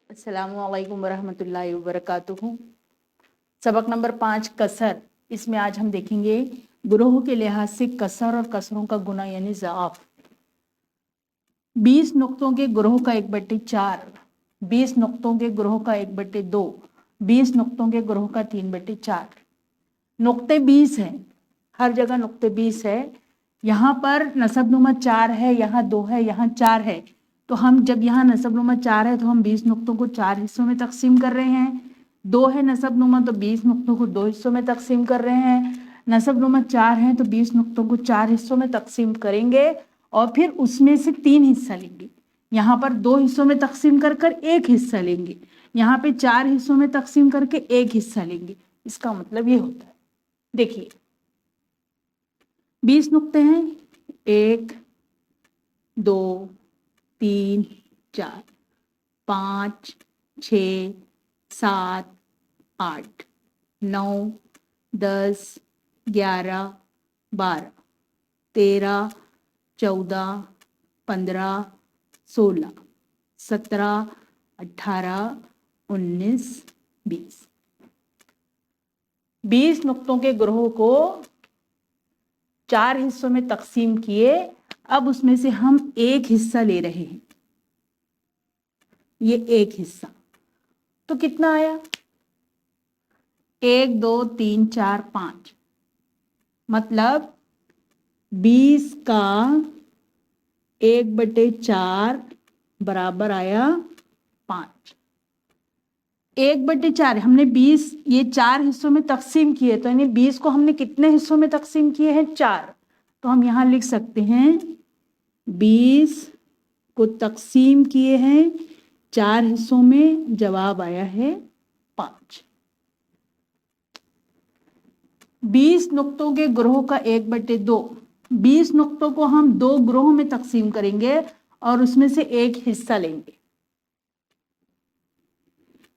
अस्सलामुअलैकुम वरहमतुल्लाहि वबरकातुहू। सबक नंबर 5 कसर। इसमें आज हम देखेंगे ग्रोह के लिहाज से कसर और कसरों का गुना यानी ज़ाफ। 20 नुक्तों के ग्रोह का 1/4, 20 नुक्तों के ग्रोह का 1/2, 20 नुक्तों के ग्रोह का 3/4। नुक्ते 20 हैं, हर जगह नुक्ते 20 है। यहाँ पर नसबनुमा 4 है, यहाँ 2 है, यहाँ 4 है। तो हम जब यहाँ नसबनुमा 4 है तो हम 20 नुक्तों को 4 हिस्सों में तकसीम कर रहे हैं। 2 है नसबनुमा तो 20 नुक्तों को 2 हिस्सों में तकसीम कर रहे हैं। नसबनुमा 4 है तो 20 नुक्तों को 4 हिस्सों में तकसीम करेंगे और फिर उसमें से 3 हिस्सा लेंगे। यहाँ पर 2 हिस्सों में तकसीम कर कर 1 हिस्सा लेंगे, यहाँ पे 4 हिस्सों में तकसीम करके 1 हिस्सा लेंगे। इसका मतलब ये होता है, देखिए 20 नुक्ते हैं, 1 2 3 4 5 6 7 8 9 10 11 12 13 14 15 16 17 18 19 20। 20 नुक्तों के ग्रोह को 4 हिस्सों में तकसीम किए। अब उसमें से हम 1 हिस्सा ले रहे हैं, ये 1 हिस्सा। तो कितना आया? 1 2 3 4 5, मतलब 20 का 1/4 बराबर आया 5। 1/4 हमने 20 ये 4 हिस्सों में तकसीम किए, तो यानी 20 को हमने कितने हिस्सों में तकसीम किए हैं? 4। तो हम यहाँ लिख सकते हैं 20 को तकसीम किए हैं 4 हिस्सों में, जवाब आया है 5। 20 नुक्तों के ग्रोह का 1/2, 20 नुक्तों को हम 2 ग्रोह में तकसीम करेंगे और उसमें से 1 हिस्सा लेंगे।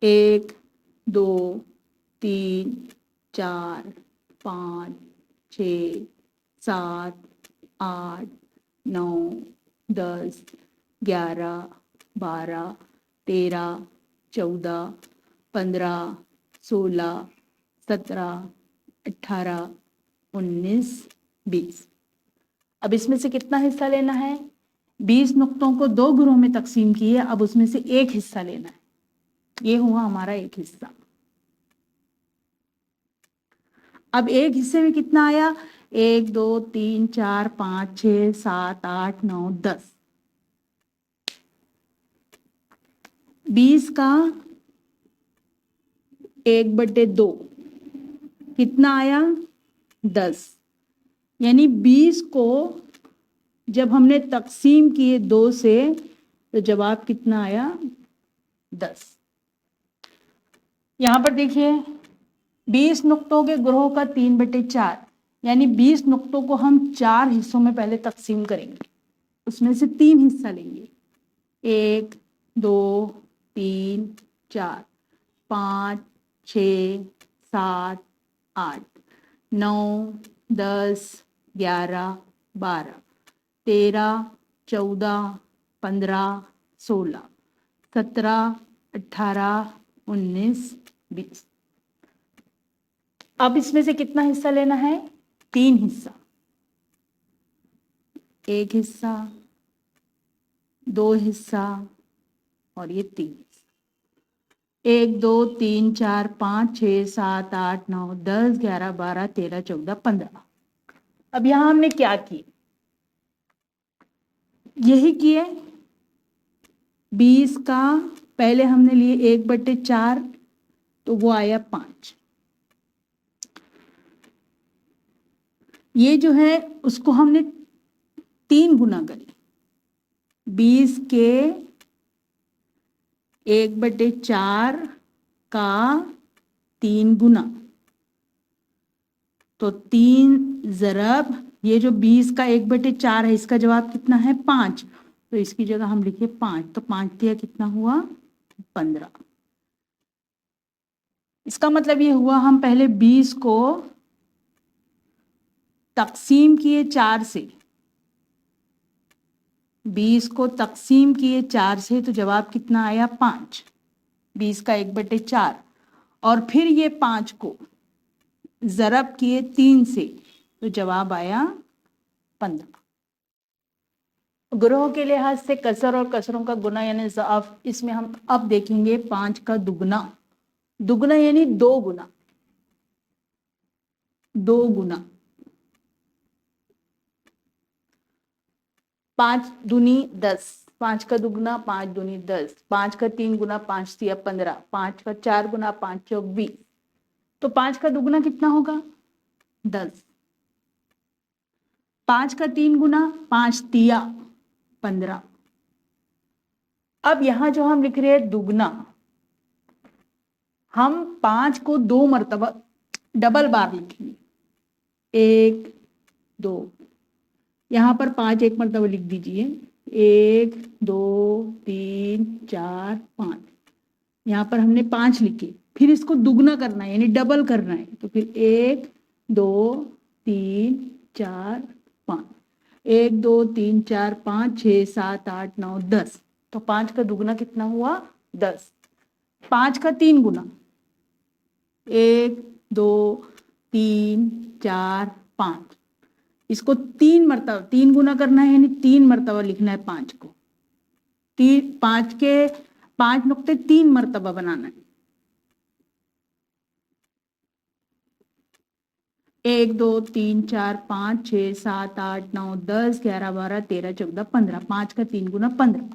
1 2 3 4 5 6 7 8 9 10 11 12 13 14 15 16 17 18 19 20। अब इसमें से कितना हिस्सा लेना है? 20 नुक्तों को 2 ग्रोह में तकसीम किए, अब उसमें से 1 हिस्सा लेना है। ये हुआ हमारा 1 हिस्सा। अब 1 हिस्से में कितना आया? 1 2 3 4 5 6 7 8 9 10। 20 का 1/2 कितना आया? 10। यानी 20 को जब हमने तकसीम किए 2 से तो जवाब कितना आया? 10। यहां पर देखिए 20 नुक्तों के ग्रोह का 3/4, यानी 20 नुक्तों को हम 4 हिस्सों में पहले तकसीम करेंगे, उसमें से 3 हिस्सा लेंगे। 1 2 3 4 5 6 7 8 9 10 11 12 13 14 15 16 17 18 19 20। अब इसमें से कितना हिस्सा लेना है? 3 हिस्सा। 1 हिस्सा, 2 हिस्सा और ये 3 हिस्सा। 1 2 3 4 5 6 7 8 9 10 11 12 13 14 15। अब यहां हमने क्या किए? यही किए। 20 का पहले हमने लिए 1/4, तो वो आया 5। ये जो है उसको हमने 3 गुना करे। 20 के 1/4 का 3 गुना, तो 3 ज़रब ये जो 20 का 1/4 है, इसका जवाब कितना है? 5। तो इसकी जगह हम लिखे 5, तो 5 दिया कितना हुआ? 15। इसका मतलब ये हुआ हम पहले 20 को तकसीम किए 4 से, 20 को तकसीम किए 4 से, तो जवाब कितना आया? 5। 20 का 1/4 और फिर ये 5 को ज़रब किए 3 से, तो जवाब आया 15। ग्रोह के लिहाज से कसर और कसरों का गुना यानी ज़ाफ, इसमें हम अब देखेंगे 5 का दुगना। दुगना यानी 2 गुना, 2 गुना। 5 दूनी 10, 5 का दुगना 5 दूनी 10, 5 का 3 गुना 5 तिया 15, 5 का 4 गुना 5 चौक 20, तो 5 का दुगना कितना होगा 10। 5 का 3 गुना 5 तिया 15। अब यहां जो हम लिख रहे हैं दुगना, हम 5 को 2 मरतबा डबल बार लिखेंगे, 1 2, यहां पर 5 एक मरतबा लिख दीजिए, 1 2 3 4 5, यहां पर हमने 5 लिखे, फिर इसको दुगना करना है यानी डबल करना है, तो फिर 1 2 3 4 5, 1 2 3 4 5 6 7 8 9 10, तो 5 का दुगना कितना हुआ 10। 5 का 3 गुना, 1 2 3 4 5, इसको 3 मरतबा 3 गुना करना है यानी 3 मरतबा लिखना है 5 को, 5 के 5 नुक्ते 3 मरतबा बनाना है, 1 2 3 4 5 6 7 8 9 10 11 12 13 14 15, 5 का 3 गुना 15।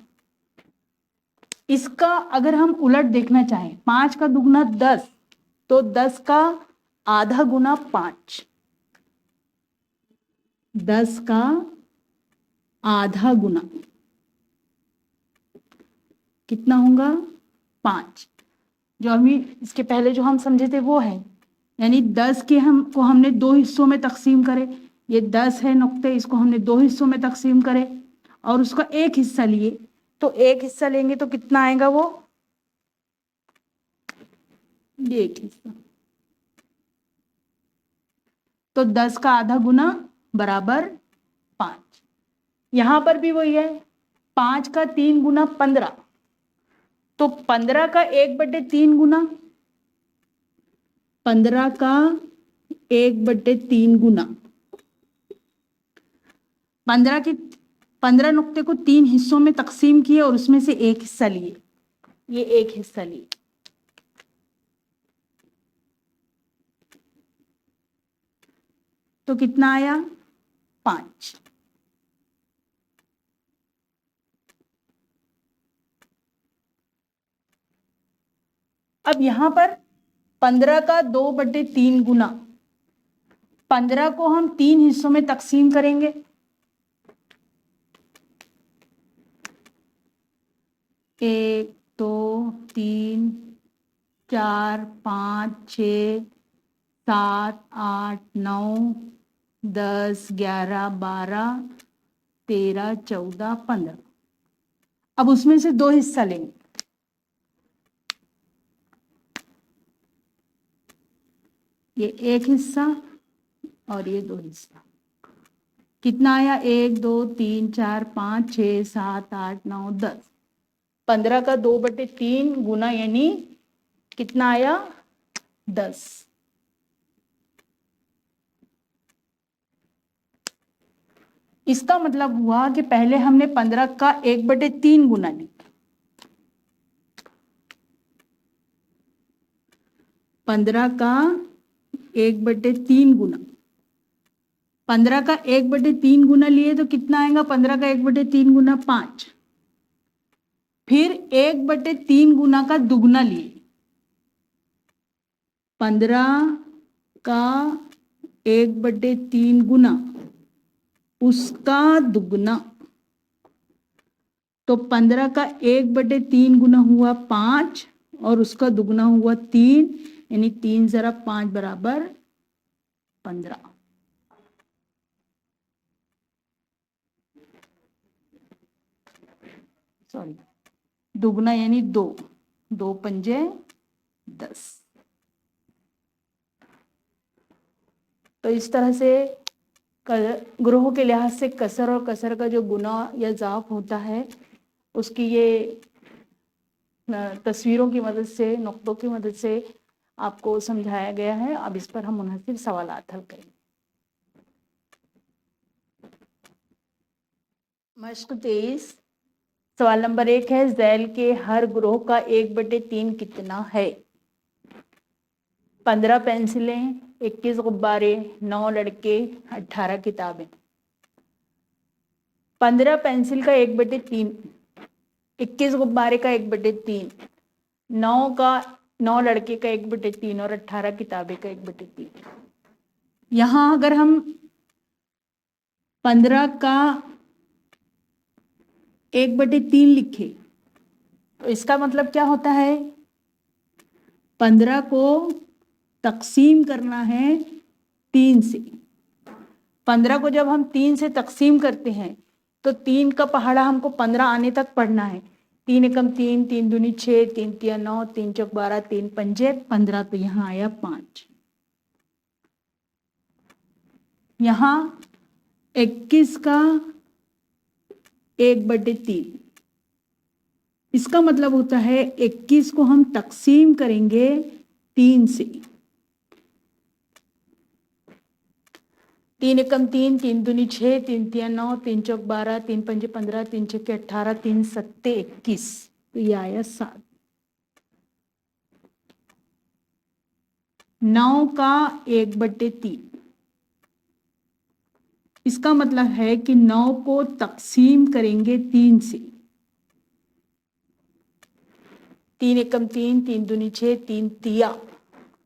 इसका अगर हम उलट देखना चाहें, 5 का दुगना 10, तो 10 का आधा गुना 5, 10 का आधा गुना कितना होगा 5। जो अभी इसके पहले जो हम समझे थे वो है, यानी 10 के हमको हमने 2 हिस्सों में तकसीम करे, ये 10 है नुक्ते, इसको हमने 2 हिस्सों में तकसीम करे और उसका एक हिस्सा लिए, तो एक हिस्सा लेंगे तो कितना आएगा वो, ये एक हिस्सा, तो 10 का आधा गुना बराबर 5। यहां पर भी वही है, 5 का 3 गुना 15, तो 15 का 1/3 गुना, 15 का 1/3 गुना, 15 नुक्ते को 3 हिस्सों में तकसीम किए और उसमें से एक हिस्सा लिए, ये एक हिस्सा लिए, तो कितना आया 5। अब यहां पर 15 का 2/3 गुना, 15 को हम 3 हिस्सों में तकसीम करेंगे, एक 2 3 4 5 6 7 8 9 10 11 12 13 14 15, अब उसमें से 2 हिस्सा लेंगे, ये एक हिस्सा और ये 2 हिस्सा, कितना आया 1 2 3 4 5 6 7 8 9 10, 15 का 2/3 गुना यानी कितना आया 10। इसका मतलब हुआ कि पहले हमने 15 का 1/3 गुना लिया, 15 का 1/3 गुना, 15 का 1/3 गुना लिए तो कितना आएगा, 15 का 1/3 गुना 5, फिर 1/3 गुना का दुगना लिए, 15 का 1/3 गुना उसका दुगना, तो 15 का 1/3 गुना हुआ 5 और उसका दुगना हुआ 3, यानी 3 जरा 5 बराबर 15। सॉरी, दुगना यानी 2, 2 पंजे 10। तो इस तरह से ग्रोह के लिहाज से कसर और कसर का जो गुना या ज़ाफ होता है उसकी ये तस्वीरों की मदद से, नुक्तों की मदद से आपको समझाया गया है। अब इस पर हम मुनहसिर सवालात हल करेंगे। मश्क 23, सवाल नंबर 1 है, झैल के हर ग्रोह का 1/3 कितना है? 15 पेंसिलें, 21 गुब्बारे, 9 लड़के, 18 किताबें। 15 पेंसिल का 1/3, 21 गुब्बारे का 1/3, 9 लड़के का 1/3 और 18 किताबें का 1/3। यहाँ अगर हम 15 का 1/3 लिखे तो इसका मतलब क्या होता है? 15 को तकसीम करना है 3 से। 15 को जब हम 3 से तकसीम करते हैं तो 3 का पहाड़ा हमको 15 आने तक पढ़ना है। 3 एकम 3, 3 दूनी 6, 3 तिया 9, 3 चौक 12, 3 पंजे 15, तो यहाँ आया 5। यहाँ 21 का 1/3, इसका मतलब होता है 21 को हम तकसीम करेंगे 3 से। 3 एकम 3, 3 दूनी 6, 3 तिया 9, 3 चौक 12, 3 पंजे 15, 3 छक्के 18, 3 सत्ते 21, तो ये आया 7। 9 का 1/3, इसका मतलब है कि 9 को तकसीम करेंगे 3 से। 3 एकम 3, 3 दूनी 6, 3 तिया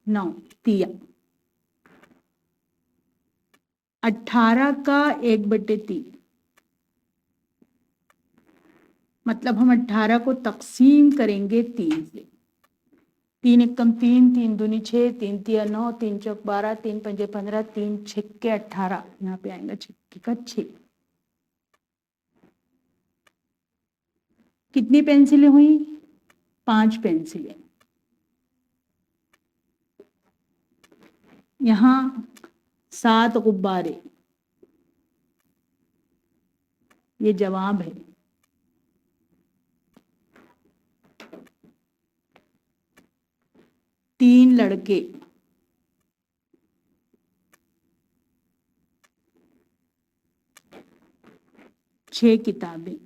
9, तिया। 18 का 1/3, मतलब हम 18 को तकसीम करेंगे 3 से। 3 एकम 3, 3 दूनी 6, 3 तिया 9, 3 चौक 12, 3 पंजे 15, 3 छक्के 18, यहाँ पे आएगा छक्के का 6। कितनी पेंसिलें हुई? 5 पेंसिलें। यहाँ 7 गुब्बारे, ये जवाब है। तीन लड़के, 6 किताबें।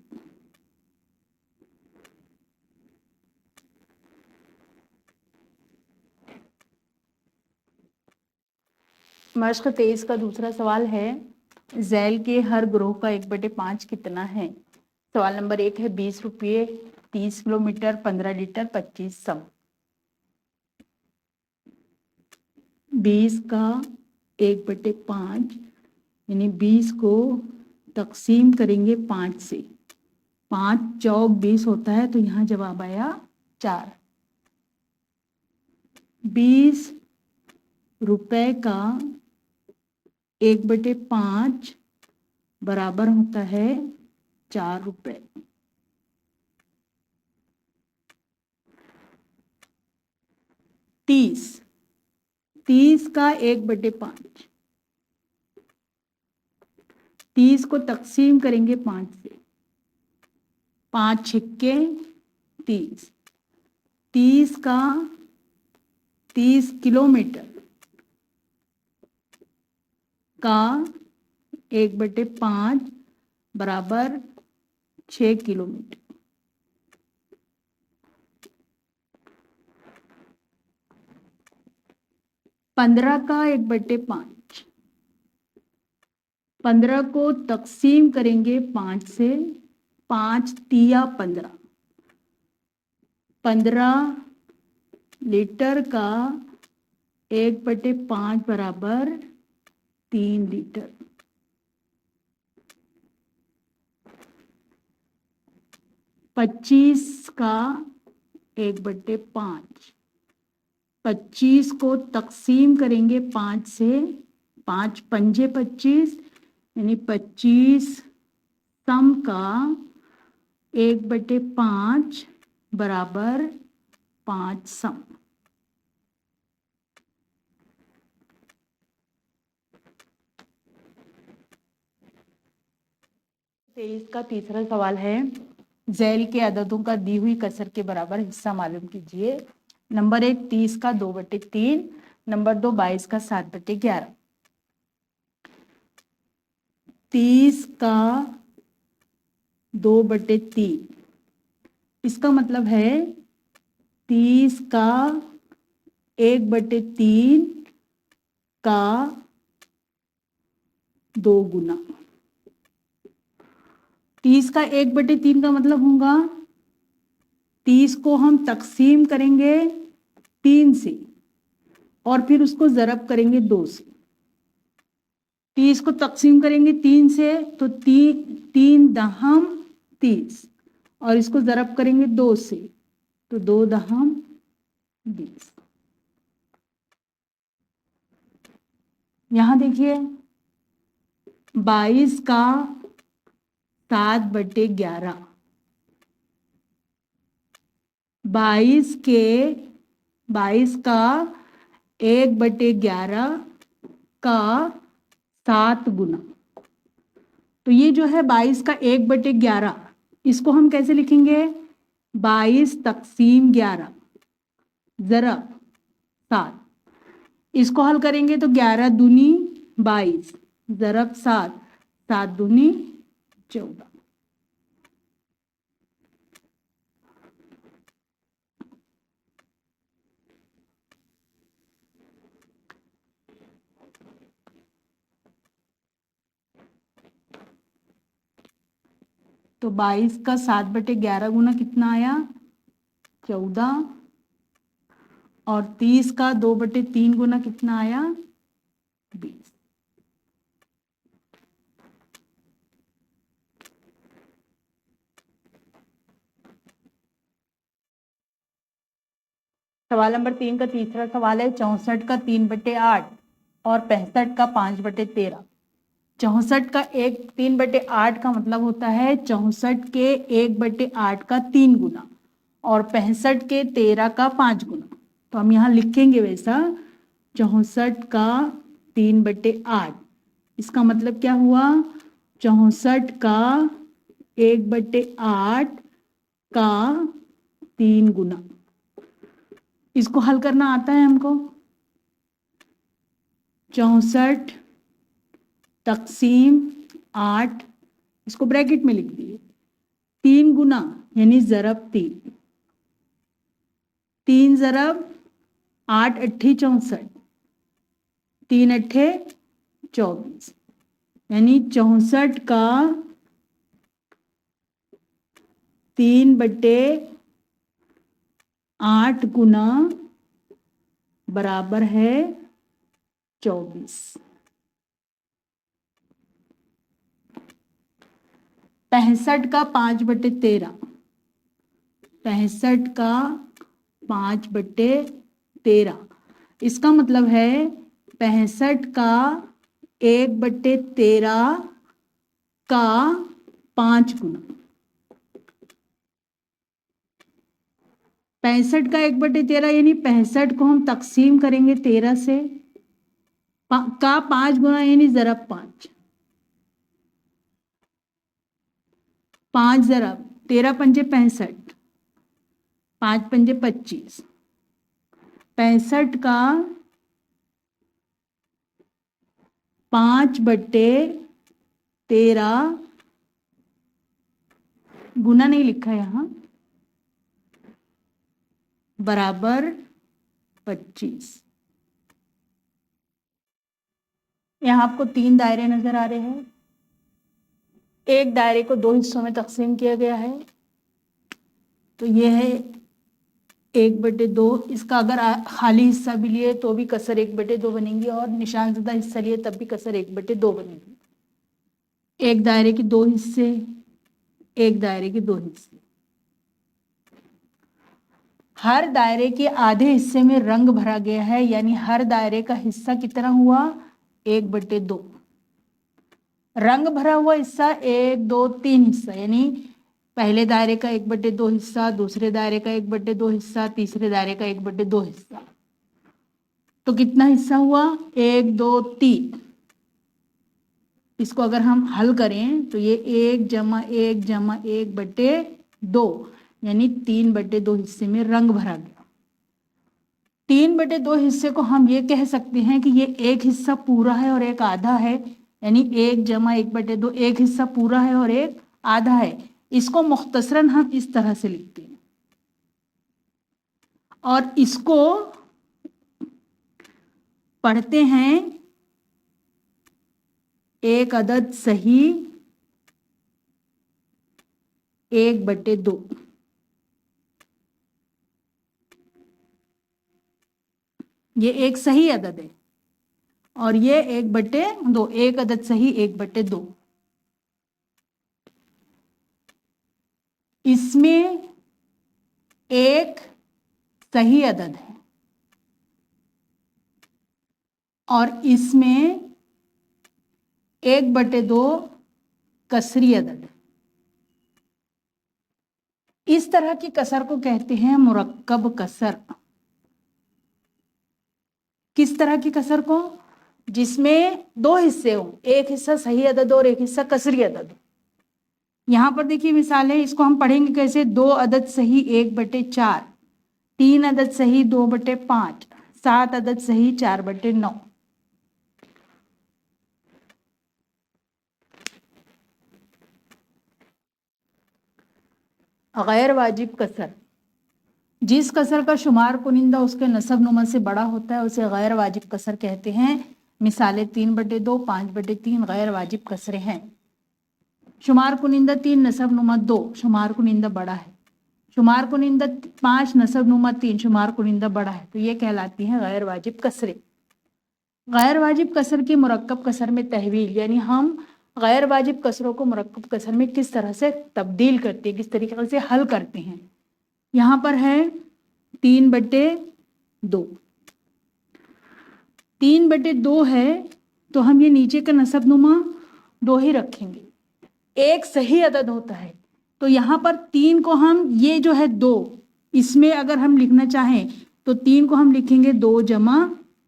मश्क 23 का दूसरा सवाल है, झैल के हर ग्रोह का 1/5 कितना है? सवाल नंबर 1 है, 20 रुपये, 30 किलोमीटर, 15 लीटर, 25 सम। 20 का 1/5, यानी 20 को तकसीम करेंगे 5 से। 5 चौक 20 होता है, तो यहाँ जवाब आया 4। 20 रुपए का 1/5 बराबर होता है 4 रुपए। 30 का 1/5, 30 को तकसीम करेंगे 5 से। 5 छिक्के 30। 30 का 30 किलोमीटर का 1/5 बराबर 6 किलोमीटर। 15 का 1/5, 15 को तकसीम करेंगे 5 से। 5 तिया 15, 15 लीटर का 1/5 बराबर 3 लीटर। 25 का 1/5, 25 को तकसीम करेंगे 5 से। 5 पंजे 25, यानी 25 सम का 1/5 बराबर 5 सम। तेईस का तीसरा सवाल है, झैल के अददों का दी हुई कसर के बराबर हिस्सा मालूम कीजिए। नंबर 1 30 का 2/3, नंबर 2 22 का 7/11। 30 का 2/3, इसका मतलब है 30 का 1/3 का 2 गुना। 30 का 1/3 का मतलब होगा 30 को हम तकसीम करेंगे 3 से और फिर उसको ज़रब करेंगे 2 से। 30 को तकसीम करेंगे 3 से तो 3 दहम 30 और इसको ज़रब करेंगे 2 से तो 2 दहम 20। यहाँ देखिए 22 का 7/11, 22 का 1/11 का 7 गुना। तो ये जो है 22 का 1/11, इसको हम कैसे लिखेंगे? 22 तकसीम 11 ज़रब 7। इसको हल करेंगे तो 11 दूनी 22 ज़रब 7, 7 दूनी 14। तो 22 का 7/11 गुना कितना आया? 14। और 30 का 2/3 गुना कितना आया? 20। सवाल नंबर 3 का तीसरा सवाल है 64 का 3/8 और 65 का 5/13। 64 का 3/8 का मतलब होता है 64 के 1/8 का 3 गुना और 65 के 13 का 5 गुना। तो हम यहाँ लिखेंगे वैसा 64 का 3/8, इसका मतलब क्या हुआ? 64 का 1/8 का 3 गुना। इसको हल करना आता है हमको। 64 तकसीम 8, इसको ब्रैकेट में लिख दिए, 3 गुना यानी ज़रब 3, 3 ज़रब 8 अट्ठी 64, 3 अट्ठे 24 यानी 64 का 3/8 गुना बराबर है 24। 65 का 5/13, 65 का 5/13, इसका मतलब है 65 का 1/13 का 5 गुना। 65 का 1/13 यानी 65 को हम तकसीम करेंगे 13 से का 5 गुना यानी ज़रब 5, 5 ज़रब 13 पंजे 65, 5 पंजे 25। 65 का 5/13 गुना नहीं लिखा यहाँ, बराबर 25। यहाँ आपको 3 दायरे नजर आ रहे हैं। एक दायरे को 2 हिस्सों में तकसीम किया गया है, तो ये है 1/2। इसका अगर खाली हिस्सा भी लिए तो भी कसर 1/2 बनेगी और निशानज़दा हिस्सा लिए तब भी कसर 1/2 बनेगी। एक दायरे के 2 हिस्से, एक दायरे के 2 हिस्से। हर दायरे के आधे हिस्से में रंग भरा गया है, यानी हर दायरे का हिस्सा कितना हुआ? 1/2। रंग भरा हुआ हिस्सा 1 2 3 हिस्सा, यानी पहले दायरे का 1/2 हिस्सा, दूसरे दायरे का 1/2 हिस्सा, तीसरे दायरे का 1/2 हिस्सा। तो कितना हिस्सा हुआ? 1 2 3। इसको अगर हम हल करें तो ये 1 + 1 + 1/2 2, यानी 3/2 हिस्से में रंग भरा गया। 3/2 हिस्से को हम ये कह सकते हैं कि ये एक हिस्सा पूरा है और एक आधा है, यानी 1 जमा 1/2, एक हिस्सा पूरा है और एक आधा है। इसको मुख्तसरन हम इस तरह से लिखते हैं और इसको पढ़ते हैं एक अदद सही 1/2। ये एक सही अदद है और ये 1/2, एक अदद सही 1/2। इसमें एक सही अदद है और इसमें 1/2 कसरी अदद है। इस तरह की कसर को कहते हैं मुरक्कब कसर। किस तरह की कसर को? जिसमें 2 हिस्से हों, एक हिस्सा सही अदद और एक हिस्सा कसरी अदद। यहां पर देखिए मिसाल है, इसको हम पढ़ेंगे कैसे? 2 अदद सही 1/4, 3 अदद सही 2/5, 7 अदद सही 4/9। गैर वाजिब कसर, जिस कसर का शुमार कुनिंदा उसके नसब नुमा से बड़ा होता है उसे गैर वाजिब कसर कहते हैं। मिसालें 3/2, 5/3 गैर वाजिब कसरें हैं। शुमार कुनिंदा 3, नसब नुमा 2, शुमार कुनिंदा बड़ा है। शुमार कुनिंदा 5, नसब नुमा 3, शुमार कुनिंदा बड़ा है, तो ये कहलाती हैं गैर वाजिब कसरें। गैर वाजिब कसर की मुरक्कब कसर में तहवील, यानी हम गैर वाजिब कसरों को मुरक्कब कसर में किस तरह से तब्दील करते हैं, किस तरीके से हल करते हैं। यहाँ पर है 3/2। 3/2 है तो हम ये नीचे का नसब नुमा 2 ही रखेंगे। एक सही अदद होता है तो यहाँ पर 3 को हम, ये जो है 2, इसमें अगर हम लिखना चाहें तो 3 को हम लिखेंगे 2 जमा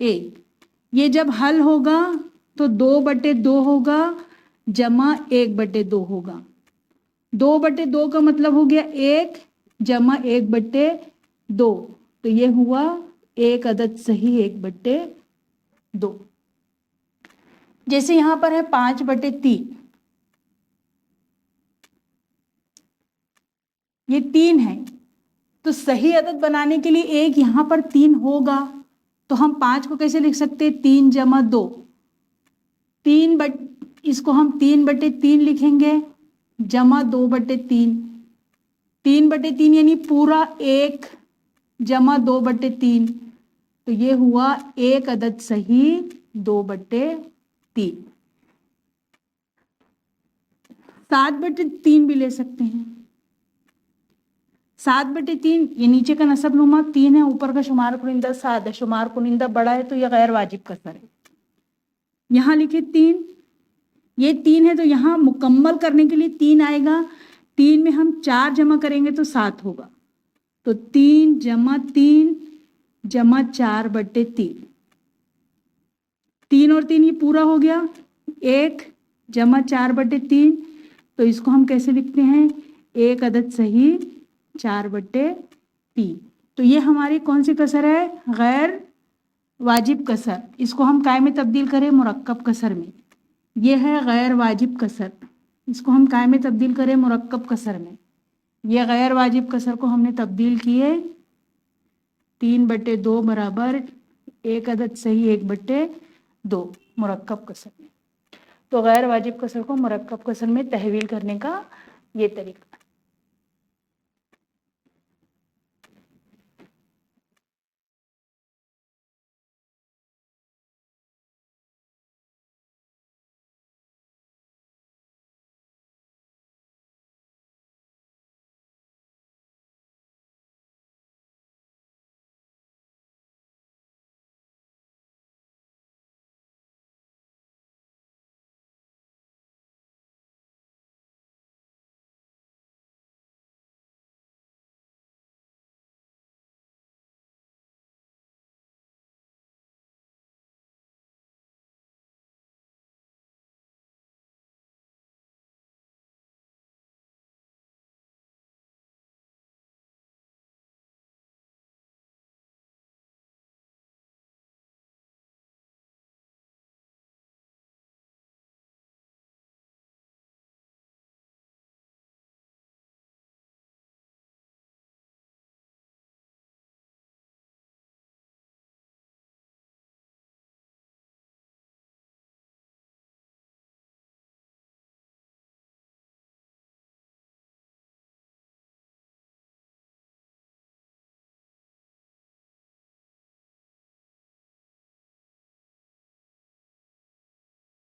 1। ये जब हल होगा तो 2/2 होगा जमा 1/2 होगा। 2/2 का मतलब हो गया 1 जमा 1/2, तो ये हुआ एक अदद सही 1/2। जैसे यहां पर है 5/3, ये 3 है तो सही अदद बनाने के लिए एक यहां पर 3 होगा, तो हम 5 को कैसे लिख सकते हैं? 3 जमा 2, इसको हम 3/3 लिखेंगे जमा 2/3। 3/3 यानी पूरा 1 जमा 2/3, तो ये हुआ एक अदद सही 2/3। 7/3 भी ले सकते हैं। 7/3, ये नीचे का नसब नुमा 3 है, ऊपर का शुमार कुनिंदा 7 है, शुमार कुनिंदा बड़ा है तो यह गैर वाजिब कसर है। यहाँ लिखे 3, ये 3 है तो यहाँ मुकम्मल करने के लिए 3 आएगा। 3 में हम 4 जमा करेंगे तो 7 होगा, तो 3 जमा 3 जमा 4/3। 3 और 3 ये पूरा हो गया, 1 जमा 4/3, तो इसको हम कैसे लिखते हैं? एक अदद सही 4/3। तो ये हमारी कौन सी कसर है? गैर वाजिब कसर। इसको हम काय में तब्दील करें? मुरक्कब कसर में। ये है गैर वाजिब कसर, इसको हम काय में तब्दील करें? मुरक्कब कसर में। ये गैर वाजिब कसर को हमने तब्दील किए 3/2 बराबर एक अदद सही 1/2 मुरक्कब कसर में। तो गैर वाजिब कसर को मुरक्कब कसर में तहवील करने का ये तरीका।